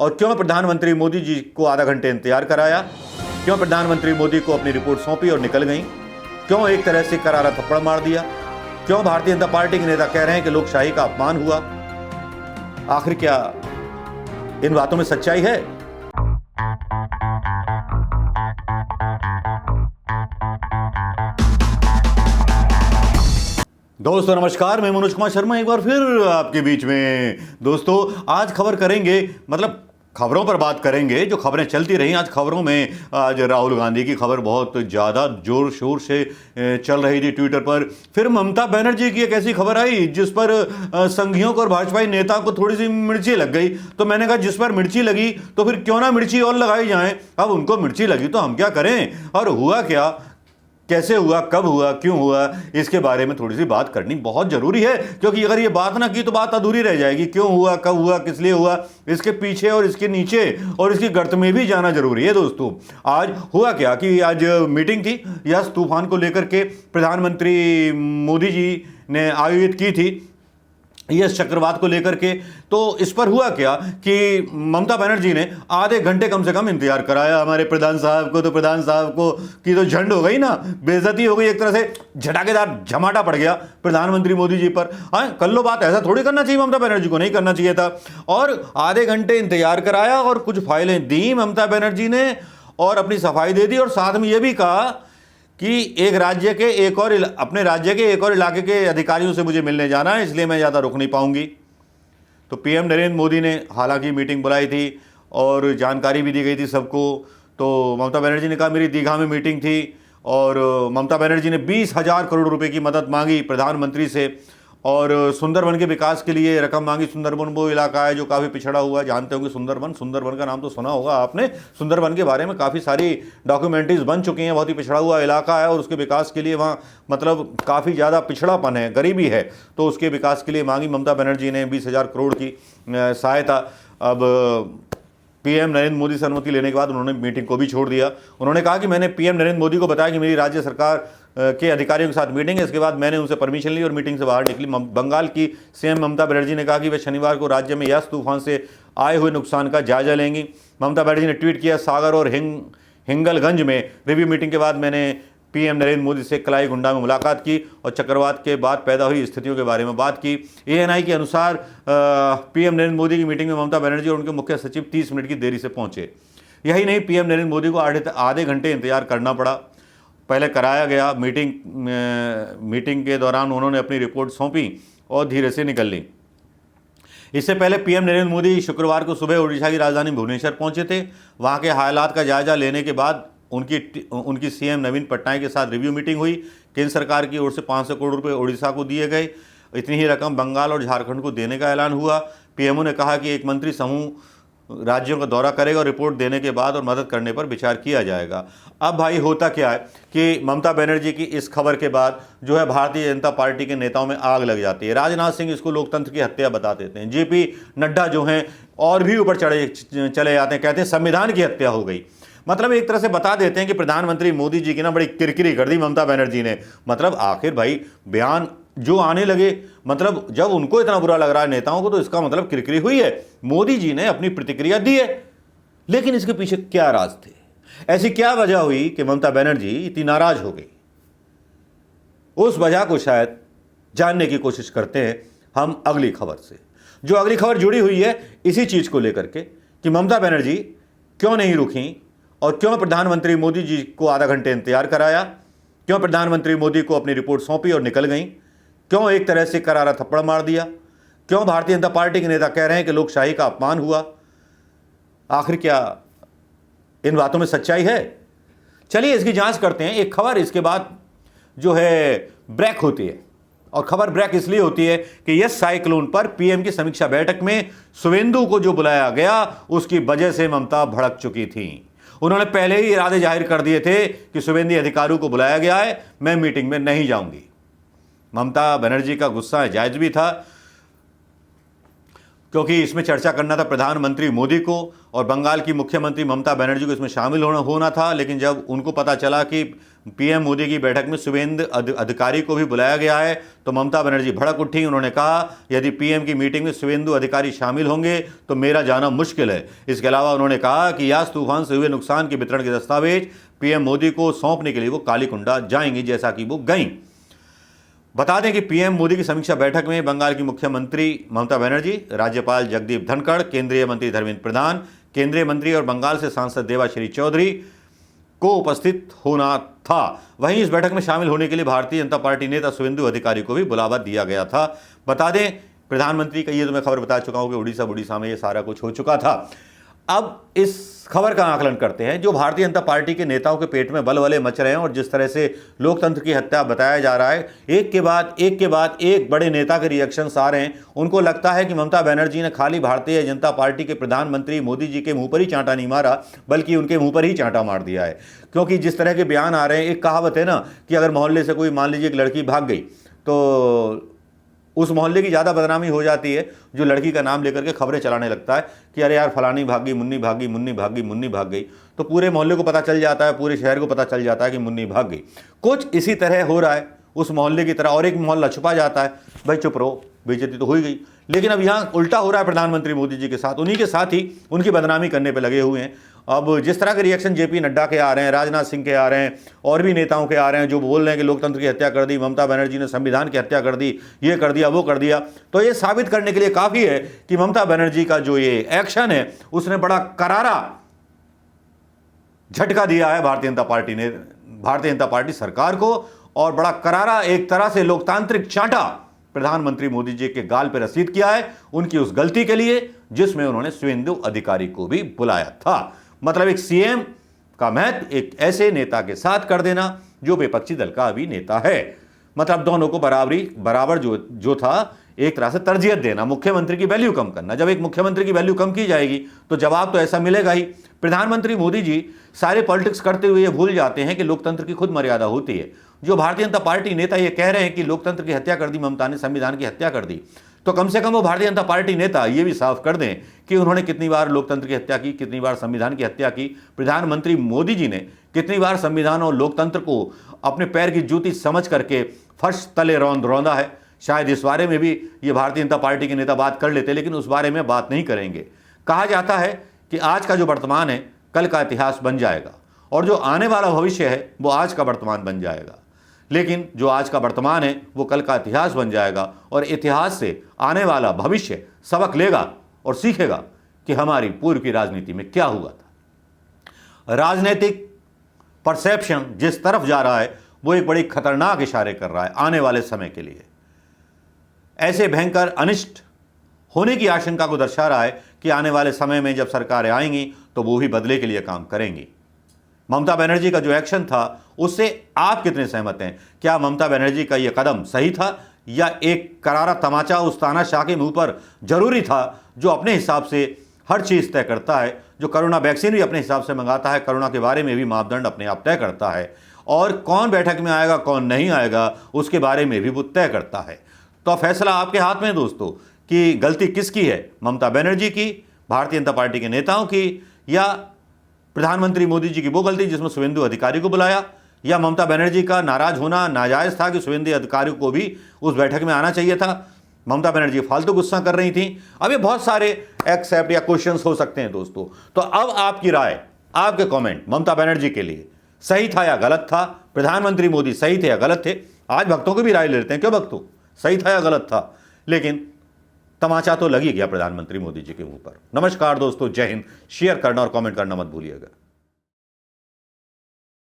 और क्यों प्रधानमंत्री मोदी जी को आधा घंटे इंतजार कराया, क्यों प्रधानमंत्री मोदी को अपनी रिपोर्ट सौंपी और निकल गई, क्यों एक तरह से करारा थप्पड़ मार दिया, क्यों भारतीय जनता पार्टी के नेता कह रहे हैं कि लोकशाही का अपमान हुआ। आखिर क्या इन बातों में सच्चाई है? दोस्तों नमस्कार, मैं मनोज कुमार शर्मा एक बार फिर आपके बीच में। दोस्तों आज खबर करेंगे, मतलब खबरों पर बात करेंगे जो खबरें चलती रही। आज खबरों में आज राहुल गांधी की खबर बहुत ज़्यादा जोर शोर से चल रही थी ट्विटर पर। फिर ममता बनर्जी की एक ऐसी खबर आई जिस पर संघियों को और भाजपाई नेता को थोड़ी सी मिर्ची लग गई। तो मैंने कहा जिस पर मिर्ची लगी तो फिर क्यों ना मिर्ची और लगाई जाए। अब उनको मिर्ची लगी तो हम क्या करें, और हुआ क्या, कैसे हुआ, कब हुआ, क्यों हुआ, इसके बारे में थोड़ी सी बात करनी बहुत जरूरी है। क्योंकि अगर ये बात ना की तो बात अधूरी रह जाएगी। क्यों हुआ, कब हुआ, किस लिए हुआ, इसके पीछे और इसके नीचे और इसकी गर्त में भी जाना जरूरी है। दोस्तों आज हुआ क्या कि आज मीटिंग थी यस तूफान को लेकर के, प्रधानमंत्री मोदी जी ने आयोजित की थी यस चक्रवात को लेकर के। तो इस पर हुआ क्या कि ममता बनर्जी ने आधे घंटे कम से कम इंतजार कराया हमारे प्रधान साहब को। तो प्रधान साहब को की तो झंड हो गई ना, बेइज्जती हो गई, एक तरह से झटाकेदार झमाटा पड़ गया प्रधानमंत्री मोदी जी पर। हाँ कर लो बात, ऐसा थोड़ी करना चाहिए, ममता बनर्जी को नहीं करना चाहिए था। और आधे घंटे इंतजार कराया और कुछ फाइलें दी ममता बनर्जी ने और अपनी सफाई दे दी। और साथ में यह भी कहा कि एक राज्य के अपने राज्य के एक और इलाके के अधिकारियों से मुझे मिलने जाना है, इसलिए मैं ज़्यादा रुक नहीं पाऊंगी। तो पीएम नरेंद्र मोदी ने हालांकि मीटिंग बुलाई थी और जानकारी भी दी गई थी सबको। तो ममता बनर्जी ने कहा मेरी दीघा में मीटिंग थी और ममता बनर्जी ने 20,000 करोड़ रुपए की मदद मांगी प्रधानमंत्री से और सुंदरवन के विकास के लिए रकम मांगी। सुंदरवन वो इलाका है जो काफ़ी पिछड़ा हुआ है, जानते होंगे सुंदरवन का नाम तो सुना होगा आपने। सुंदरवन के बारे में काफ़ी सारी डॉक्यूमेंट्रीज बन चुकी हैं। बहुत ही पिछड़ा हुआ इलाका है और उसके विकास के लिए वहाँ मतलब काफ़ी ज़्यादा पिछड़ापन है, गरीबी है। तो उसके विकास के लिए मांगी ममता बनर्जी ने 20,000 करोड़ की सहायता। अब पीएम नरेंद्र मोदी से अनुमति लेने के बाद उन्होंने मीटिंग को भी छोड़ दिया। उन्होंने कहा कि मैंने पीएम नरेंद्र मोदी को बताया कि मेरी राज्य सरकार के अधिकारियों के साथ मीटिंग है। इसके बाद मैंने उनसे परमिशन ली और मीटिंग से बाहर निकली। बंगाल की सीएम ममता बनर्जी ने कहा कि वे शनिवार को राज्य में यस तूफान से आए हुए नुकसान का जायजा लेंगी। ममता बनर्जी ने ट्वीट किया, सागर और हिंगलगंज में रिव्यू मीटिंग के बाद मैंने पीएम नरेंद्र मोदी से कलाई गुंडा में मुलाकात की और चक्रवात के बाद पैदा हुई स्थितियों के बारे में बात की। एएनआई के अनुसार पीएम नरेंद्र मोदी की मीटिंग में ममता बनर्जी और उनके मुख्य सचिव 30 मिनट की देरी से पहुंचे। यही नहीं, पीएम नरेंद्र मोदी को आधे घंटे इंतजार करना पड़ा। पहले कराया गया मीटिंग के दौरान उन्होंने अपनी रिपोर्ट सौंपी और धीरे से निकल ली। इससे पहले पीएम नरेंद्र मोदी शुक्रवार को सुबह ओडिशा की राजधानी भुवनेश्वर पहुंचे थे। वहां के हालात का जायजा लेने के बाद उनकी सीएम नवीन पटनायक के साथ रिव्यू मीटिंग हुई। केंद्र सरकार की ओर से 500 करोड़ रुपए ओडिशा को दिए गए। इतनी ही रकम बंगाल और झारखंड को देने का ऐलान हुआ। पीएमओ ने कहा कि एक मंत्री समूह राज्यों का दौरा करेगा और रिपोर्ट देने के बाद और मदद करने पर विचार किया जाएगा। अब भाई होता क्या है कि ममता बनर्जी की इस खबर के बाद जो है भारतीय जनता पार्टी के नेताओं में आग लग जाती है। राजनाथ सिंह इसको लोकतंत्र की हत्या बता देते हैं। जेपी नड्डा जो हैं और भी ऊपर चले जाते हैं, कहते हैं संविधान की हत्या हो गई। मतलब एक तरह से बता देते हैं कि प्रधानमंत्री मोदी जी की ना बड़ी किरकिरी कर दी ममता बनर्जी ने। मतलब आखिर भाई बयान जो आने लगे, मतलब जब उनको इतना बुरा लग रहा है नेताओं को, तो इसका मतलब किरकिरी हुई है। मोदी जी ने अपनी प्रतिक्रिया दी है, लेकिन इसके पीछे क्या राज थे, ऐसी क्या वजह हुई कि ममता बनर्जी इतनी नाराज हो गई? उस वजह को शायद जानने की कोशिश करते हैं हम अगली खबर से। जो अगली खबर जुड़ी हुई है इसी चीज को लेकर के कि ममता बनर्जी क्यों नहीं रुकी और क्यों प्रधानमंत्री मोदी जी को आधा घंटे इंतजार कराया, क्यों प्रधानमंत्री मोदी को अपनी रिपोर्ट सौंपी और निकल गई, क्यों एक तरह से करारा थप्पड़ मार दिया, क्यों भारतीय जनता पार्टी के नेता कह रहे हैं कि लोकशाही का अपमान हुआ। आखिर क्या इन बातों में सच्चाई है? चलिए इसकी जांच करते हैं। एक खबर इसके बाद जो है ब्रेक होती है, और खबर ब्रेक इसलिए होती है कि यस साइक्लोन पर पीएम की समीक्षा बैठक में शुभेंदु को जो बुलाया गया उसकी वजह से ममता भड़क चुकी थी। उन्होंने पहले ही इरादे जाहिर कर दिए थे कि शुभेंदु अधिकारियों को बुलाया गया है, मैं मीटिंग में नहीं जाऊंगी। ममता बनर्जी का गुस्सा जायज भी था। क्योंकि इसमें चर्चा करना था प्रधानमंत्री मोदी को और बंगाल की मुख्यमंत्री ममता बनर्जी को इसमें शामिल होना था। लेकिन जब उनको पता चला कि पीएम मोदी की बैठक में शुभेंदु अधिकारी को भी बुलाया गया है तो ममता बनर्जी भड़क उठी। उन्होंने कहा यदि पीएम की मीटिंग में शुभेंदु अधिकारी शामिल होंगे तो मेरा जाना मुश्किल है। इसके अलावा उन्होंने कहा कि यास तूफान से हुए नुकसान के वितरण के दस्तावेज पीएम मोदी को सौंपने के लिए वो कालीकुंडा जाएंगी, जैसा कि वो गईं। बता दें कि पीएम मोदी की समीक्षा बैठक में बंगाल की मुख्यमंत्री ममता बनर्जी, राज्यपाल जगदीप धनखड़, केंद्रीय मंत्री धर्मेंद्र प्रधान, केंद्रीय मंत्री और बंगाल से सांसद देवाश्री चौधरी को उपस्थित होना था। वहीं इस बैठक में शामिल होने के लिए भारतीय जनता पार्टी नेता शुभेंदु अधिकारी को भी बुलावा दिया गया था। बता दें प्रधानमंत्री का, ये तो मैं खबर बता चुका हूं कि उड़ीसा में ये सारा कुछ हो चुका था। अब इस खबर का आकलन करते हैं। जो भारतीय जनता पार्टी के नेताओं के पेट में बलबले मच रहे हैं और जिस तरह से लोकतंत्र की हत्या बताया जा रहा है, एक के बाद एक बड़े नेता के रिएक्शंस आ रहे हैं। उनको लगता है कि ममता बनर्जी ने खाली भारतीय जनता पार्टी के प्रधानमंत्री मोदी जी के मुंह पर ही चांटा नहीं मारा, बल्कि उनके मुंह पर ही चांटा मार दिया है। क्योंकि जिस तरह के बयान आ रहे हैं, एक कहावत है ना कि अगर मोहल्ले से कोई, मान लीजिए एक लड़की भाग गई, तो उस मोहल्ले की ज़्यादा बदनामी हो जाती है जो लड़की का नाम लेकर के खबरें चलाने लगता है कि अरे यार फलानी भाग गई, मुन्नी भाग गई, मुन्नी भाग गई। तो पूरे मोहल्ले को पता चल जाता है, पूरे शहर को पता चल जाता है कि मुन्नी भाग गई। कुछ इसी तरह हो रहा है उस मोहल्ले की तरह, और एक मोहल्ला छुपा जाता है, भाई चुप रहो, बेइज्जती तो हो ही गई। लेकिन अब यहाँ उल्टा हो रहा है प्रधानमंत्री मोदी जी के साथ, उन्हीं के साथ ही उनकी बदनामी करने पर लगे हुए हैं। अब जिस तरह के रिएक्शन जेपी नड्डा के आ रहे हैं, राजनाथ सिंह के आ रहे हैं, और भी नेताओं के आ रहे हैं जो बोल रहे हैं कि लोकतंत्र की हत्या कर दी, ममता बनर्जी ने संविधान की हत्या कर दी, ये कर दिया, वो कर दिया, तो ये साबित करने के लिए काफ़ी है कि ममता बनर्जी का जो ये एक्शन है उसने बड़ा करारा झटका दिया है भारतीय जनता पार्टी सरकार को, और बड़ा करारा एक तरह से लोकतांत्रिक चांटा प्रधानमंत्री मोदी जी के गाल पर रसीद किया है उनकी उस गलती के लिए जिसमें उन्होंने शुभेंदु अधिकारी को भी बुलाया था। मतलब एक सीएम का महत्व एक ऐसे नेता के साथ कर देना जो विपक्षी दल का अभी नेता है। मतलब दोनों को बराबर जो था एक तरह से तरजीह देना, मुख्यमंत्री की वैल्यू कम करना। जब एक मुख्यमंत्री की वैल्यू कम की जाएगी तो जवाब तो ऐसा मिलेगा ही। प्रधानमंत्री मोदी जी सारे पॉलिटिक्स करते हुए ये भूल जाते हैं कि लोकतंत्र की खुद मर्यादा होती है। जो भारतीय जनता पार्टी नेता ये कह रहे हैं कि लोकतंत्र की हत्या कर दी ममता ने, संविधान की हत्या कर दी, तो कम से कम वो भारतीय जनता पार्टी नेता ये भी साफ कर दें कि उन्होंने कितनी बार लोकतंत्र की हत्या की, कितनी बार संविधान की हत्या की। प्रधानमंत्री मोदी जी ने कितनी बार संविधान और लोकतंत्र को अपने पैर की जूती समझ करके फर्श तले रौंदा है। शायद इस बारे में भी ये भारतीय जनता पार्टी के नेता बात कर लेते, लेकिन उस बारे में बात नहीं करेंगे। कहा जाता है कि आज का जो वर्तमान है कल का इतिहास बन जाएगा, और जो आने वाला भविष्य है वो आज का वर्तमान बन जाएगा। लेकिन जो आज का वर्तमान है वो कल का इतिहास बन जाएगा, और इतिहास से आने वाला भविष्य सबक लेगा और सीखेगा कि हमारी पूर्व की राजनीति में क्या हुआ था। राजनीतिक परसेप्शन जिस तरफ जा रहा है वो एक बड़ी खतरनाक इशारे कर रहा है आने वाले समय के लिए। ऐसे भयंकर अनिष्ट होने की आशंका को दर्शा रहा है कि आने वाले समय में जब सरकारें आएंगी तो वो भी बदले के लिए काम करेंगी। ममता बनर्जी का जो एक्शन था उससे आप कितने सहमत हैं? क्या ममता बनर्जी का यह कदम सही था, या एक करारा तमाचा उस तानाशाह के मुंह पर जरूरी था जो अपने हिसाब से हर चीज़ तय करता है, जो कोरोना वैक्सीन भी अपने हिसाब से मंगाता है, कोरोना के बारे में भी मापदंड अपने आप तय करता है, और कौन बैठक में आएगा कौन नहीं आएगा उसके बारे में भी वो तय करता है। तो फैसला आपके हाथ में है दोस्तों कि गलती किसकी है, ममता बनर्जी की, भारतीय जनता पार्टी के नेताओं की, या प्रधानमंत्री मोदी जी की वो गलती जिसमें शुभेंदु अधिकारी को बुलाया, या ममता बनर्जी का नाराज होना नाजायज़ था कि शुभेंदु अधिकारी को भी उस बैठक में आना चाहिए था, ममता बनर्जी फालतू गुस्सा कर रही थी। अब ये बहुत सारे एक्सेप्ट या क्वेश्चंस हो सकते हैं दोस्तों। तो अब आपकी राय, आपके कमेंट ममता बनर्जी के लिए सही था या गलत था, प्रधानमंत्री मोदी सही थे या गलत थे। आज भक्तों की भी राय लेते हैं, क्यों भक्तों, सही था या गलत था, लेकिन तमाचा तो लग ही गया प्रधानमंत्री मोदी जी के मुंह पर। नमस्कार दोस्तों, जय हिंद। शेयर करना और कमेंट करना मत भूलिएगा।